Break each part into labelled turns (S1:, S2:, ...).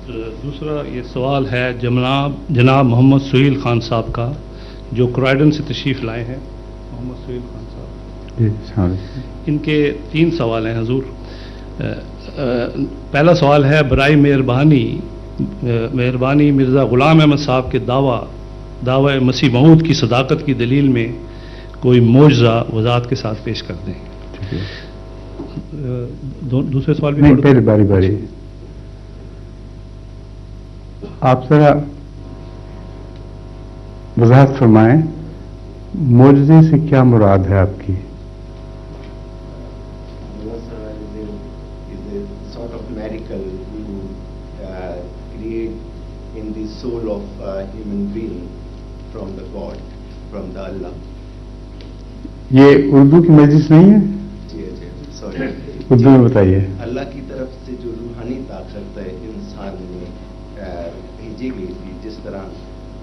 S1: دوسرا یہ سوال ہے جناب محمد سہیل خان صاحب کا، جو کرائڈن سے تشریف لائے ہیں۔ محمد سہیل خان صاحب، ان کے 3 سوال ہیں حضور۔ پہلا سوال ہے، برائے مہربانی مرزا غلام احمد صاحب کے دعوی مسیح موعود کی صداقت کی دلیل میں کوئی معجزہ وضاحت کے ساتھ پیش کر دیں۔ دوسرے سوال بھی
S2: نہیں، پہلے باری آپ ذرا وضاحت فرمائیں، معجزے سے کیا مراد ہے آپ کی؟
S3: soul of a human being from the God, from the Allah.
S2: یہ اردو کی مجلس نہیں ہے؟
S3: جی سوری،
S2: اردو میں بتائیے۔
S3: اللہ کی طرف سے جو روحانی طاقت انسان میں بھیجی گئی تھی، جس طرح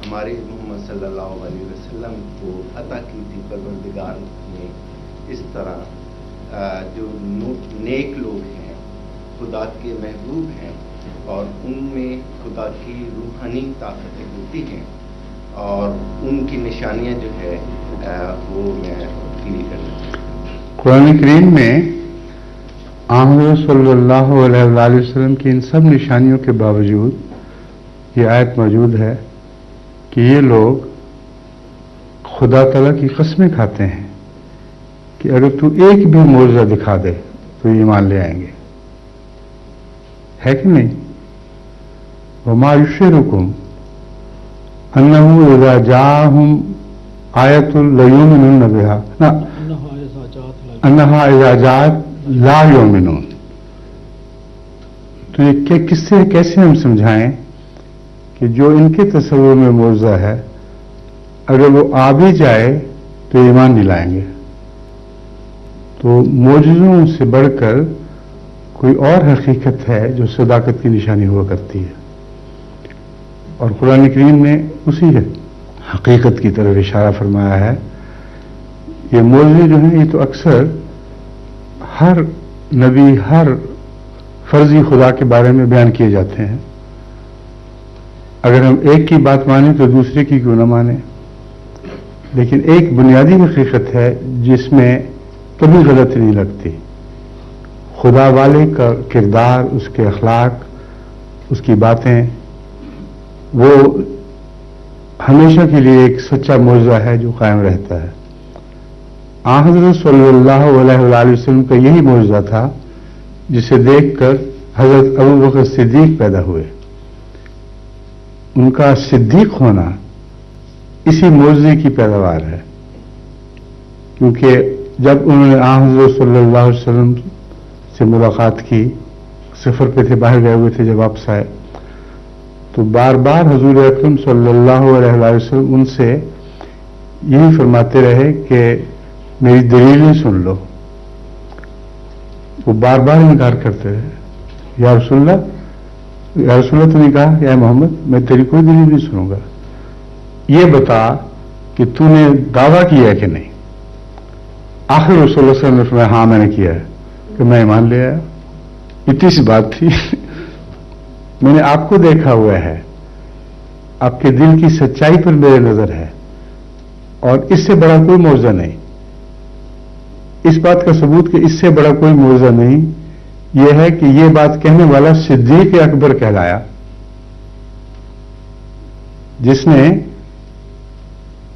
S3: ہمارے محمد صلی اللہ علیہ وسلم کو عطا کی تھی پروردگار نے، اس طرح جو نیک لوگ ہیں، خدا کے محبوب ہیں، اور ان میں خدا کی روحانی طاقتیں ہوتی ہیں، اور ان کی نشانیاں جو ہے وہ میں کلیئر کرنا چاہتا ہوں۔
S2: قرآن کریم میں حضرت صلی اللہ علیہ وسلم کی ان سب نشانیوں کے باوجود یہ آیت موجود ہے کہ یہ لوگ خدا تعالیٰ کی قسمیں کھاتے ہیں کہ اگر تو ایک بھی معجزہ دکھا دے تو یہ ایمان لے آئیں گے، ہے کہ نہیں؟ وما یشعرکم انہ اذا جاءہم آیۃ لیؤمنن بہا انہا اذا جاءت لا یؤمنون۔ تو یہ کیسے ہم سمجھائیں کہ جو ان کے تصور میں معجزہ ہے اگر وہ آ بھی جائے تو ایمان نہیں لائیں گے؟ تو معجزوں سے بڑھ کر کوئی اور حقیقت ہے جو صداقت کی نشانی ہوا کرتی ہے، اور قرآن کریم نے اسی حقیقت کی طرف اشارہ فرمایا ہے۔ یہ معجزے جو ہیں یہ تو اکثر ہر نبی، ہر فرضی خدا کے بارے میں بیان کیے جاتے ہیں۔ اگر ہم ایک کی بات مانیں تو دوسرے کی کیوں نہ مانیں، لیکن ایک بنیادی حقیقت ہے جس میں کبھی غلطی نہیں لگتی۔ خدا والے کا کردار، اس کے اخلاق، اس کی باتیں، وہ ہمیشہ کے لیے ایک سچا معجزہ ہے جو قائم رہتا ہے۔ حضرت صلی اللہ علیہ وسلم کا یہی معجزہ تھا جسے دیکھ کر حضرت ابوبکر صدیق پیدا ہوئے۔ ان کا صدیق ہونا اسی معجزے کی پیداوار ہے، کیونکہ جب انہوں نے حضرت صلی اللہ علیہ وسلم سے ملاقات کی، سفر پہ تھے، باہر گئے ہوئے تھے، جب واپس آئے تو بار بار حضور اکرم صلی اللہ علیہ وسلم ان سے یہی فرماتے رہے کہ میری دلیلیں سن لو۔ وہ بار بار انکار کرتے رہے، یا رسول اللہ تو نے کہا یا محمد میں تیری کوئی دلیل نہیں سنوں گا، یہ بتا کہ تو نے دعویٰ کیا ہے کہ نہیں۔ آخر رسول اللہ صلی اللہ علیہ وسلم نے فرمایا ہاں میں نے کیا ہے، کہ میں ایمان لے آیا۔ اتنی سی بات تھی۔ میں نے آپ کو دیکھا ہوا ہے، آپ کے دل کی سچائی پر میرے نظر ہے، اور اس سے بڑا کوئی معجزہ نہیں۔ اس بات کا ثبوت کہ اس سے بڑا کوئی معجزہ نہیں یہ ہے کہ یہ بات کہنے والا صدیق اکبر کہلایا، جس نے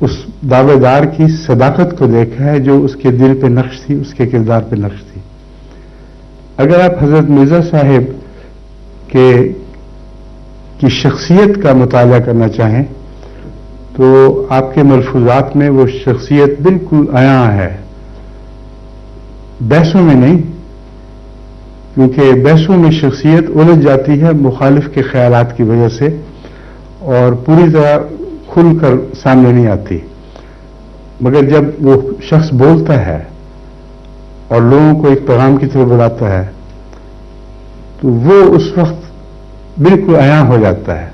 S2: اس دعوے دار کی صداقت کو دیکھا ہے جو اس کے دل پہ نقش تھی، اس کے کردار پہ نقش تھی۔ اگر آپ حضرت مرزا صاحب کی شخصیت کا مطالعہ کرنا چاہیں تو آپ کے ملفوظات میں وہ شخصیت بالکل عیاں ہے، بحثوں میں نہیں، کیونکہ بحثوں میں شخصیت الجھ جاتی ہے مخالف کے خیالات کی وجہ سے اور پوری طرح کھل کر سامنے نہیں آتی، مگر جب وہ شخص بولتا ہے اور لوگوں کو ایک پیغام کی طرف بلاتا ہے تو وہ اس وقت بالکل عیاں ہو جاتا ہے۔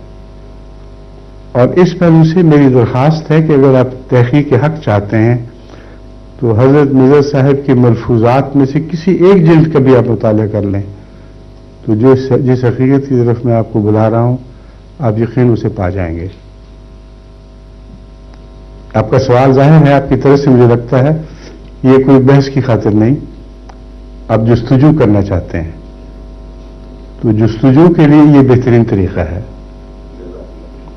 S2: اور اس پہلو سے میری درخواست ہے کہ اگر آپ تحقیق حق چاہتے ہیں تو حضرت مرزا صاحب کے ملفوظات میں سے کسی ایک جلد کا بھی آپ مطالعہ کر لیں تو جس حقیقت کی طرف میں آپ کو بلا رہا ہوں آپ یقین اسے پا جائیں گے. آپ کا سوال ظاہر ہے آپ کی طرف سے مجھے لگتا ہے یہ کوئی بحث کی خاطر نہیں، آپ جستجو کرنا چاہتے ہیں، تو جستجو کے لیے یہ بہترین طریقہ ہے.